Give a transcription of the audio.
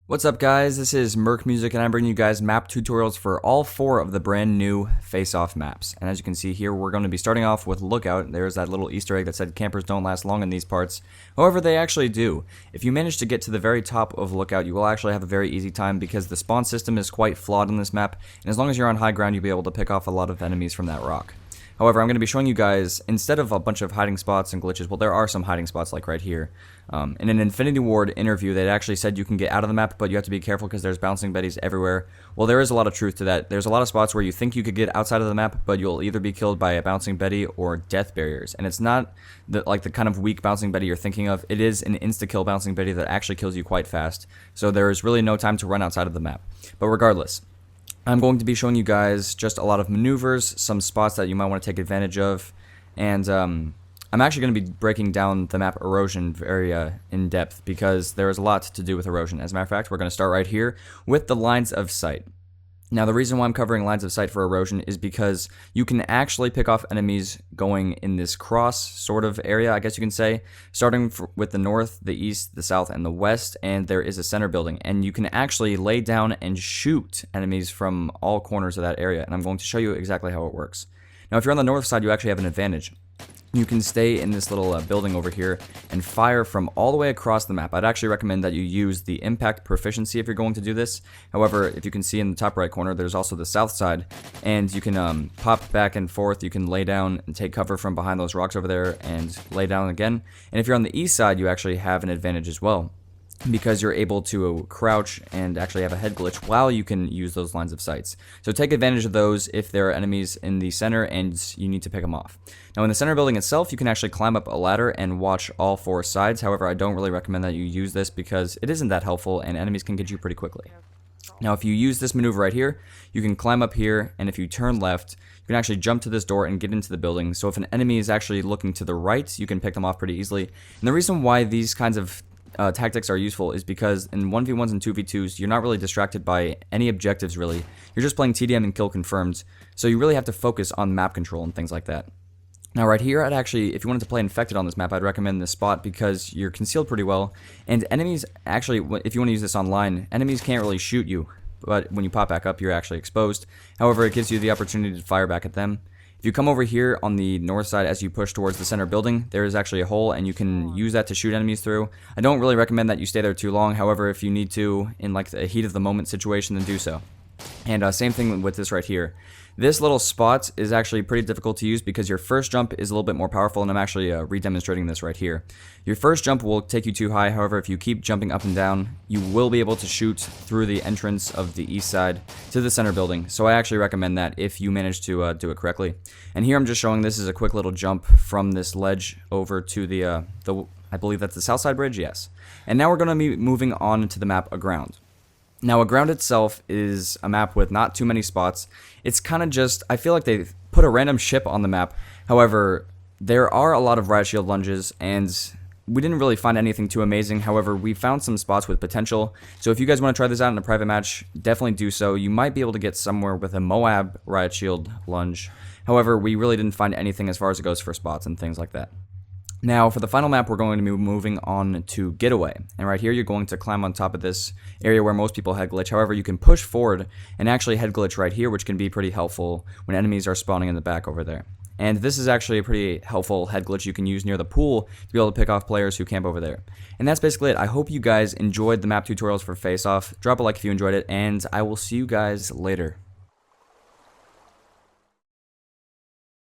What's up guys, this is Merc Music and I'm bringing you guys map tutorials for all 4 of the brand new face-off maps. And as you can see here, we're going to be starting off with Lookout. There's that little Easter egg that said campers don't last long in these parts. However, they actually do. If you manage to get to the very top of Lookout, you will actually have a very easy time because the spawn system is quite flawed on this map. And as long as you're on high ground, you'll be able to pick off a lot of enemies from that rock. However, I'm going to be showing you guys, instead of a bunch of hiding spots and glitches, well, there are some hiding spots like right here. In an Infinity Ward interview, they actually said you can get out of the map, but you have to be careful because there's bouncing betties everywhere. Well, there is a lot of truth to that. There's a lot of spots where you think you could get outside of the map, but you'll either be killed by a bouncing betty or death barriers. And it's not like the kind of weak bouncing betty you're thinking of. It is an insta-kill bouncing betty that actually kills you quite fast. So there is really no time to run outside of the map. But regardless, I'm going to be showing you guys just a lot of maneuvers, some spots that you might want to take advantage of, and I'm actually going to be breaking down the map erosion very in depth because there is a lot to do with erosion. As a matter of fact, we're going to start right here with the lines of sight. Now, the reason why I'm covering lines of sight for erosion is because you can actually pick off enemies going in this cross sort of area, I guess you can say, starting with the north, the east, the south, and the west, and there is a center building, and you can actually lay down and shoot enemies from all corners of that area, and I'm going to show you exactly how it works. Now, if you're on the north side, you actually have an advantage. You can stay in this little building over here and fire from all the way across the map. I'd actually recommend that you use the impact proficiency if you're going to do this. However, if you can see in the top right corner, there's also the south side, and you can pop back and forth. You can lay down and take cover from behind those rocks over there and lay down again. And if you're on the east side, you actually have an advantage as well, because you're able to crouch and actually have a head glitch while you can use those lines of sights. So take advantage of those if there are enemies in the center and you need to pick them off. Now, in the center building itself, you can actually climb up a ladder and watch all 4 sides. However, I don't really recommend that you use this because it isn't that helpful and enemies can get you pretty quickly. Now, if you use this maneuver right here, you can climb up here, and if you turn left, you can actually jump to this door and get into the building. So if an enemy is actually looking to the right, you can pick them off pretty easily. And the reason why these kinds of tactics are useful is because in 1v1s and 2v2s, you're not really distracted by any objectives, really. You're just playing TDM and kill confirmed, so you really have to focus on map control and things like that. Now, right here, I'd actually, if you wanted to play Infected on this map, I'd recommend this spot because you're concealed pretty well, and enemies, actually, if you want to use this online, enemies can't really shoot you, but when you pop back up, you're actually exposed. However, it gives you the opportunity to fire back at them. If you come over here on the north side as you push towards the center building, there is actually a hole and you can use that to shoot enemies through. I don't really recommend that you stay there too long. However, if you need to in like the heat of the moment situation, then do so. And same thing with this right here. This little spot is actually pretty difficult to use because your first jump is a little bit more powerful, and I'm actually re-demonstrating this right here. Your first jump will take you too high. However, if you keep jumping up and down, you will be able to shoot through the entrance of the east side to the center building. So I actually recommend that if you manage to do it correctly. And here I'm just showing this is a quick little jump from this ledge over to the I believe that's the south side bridge, yes. And now we're going to be moving on to the map Aground. Now, Aground itself is a map with not too many spots. It's kind of just, I feel like they put a random ship on the map. However, there are a lot of riot shield lunges, and we didn't really find anything too amazing. However, we found some spots with potential. So if you guys want to try this out in a private match, definitely do so. You might be able to get somewhere with a Moab riot shield lunge. However, we really didn't find anything as far as it goes for spots and things like that. Now, for the final map, we're going to be moving on to Getaway. And right here, you're going to climb on top of this area where most people head glitch. However, you can push forward and actually head glitch right here, which can be pretty helpful when enemies are spawning in the back over there. And this is actually a pretty helpful head glitch you can use near the pool to be able to pick off players who camp over there. And that's basically it. I hope you guys enjoyed the map tutorials for Face Off. Drop a like if you enjoyed it, and I will see you guys later.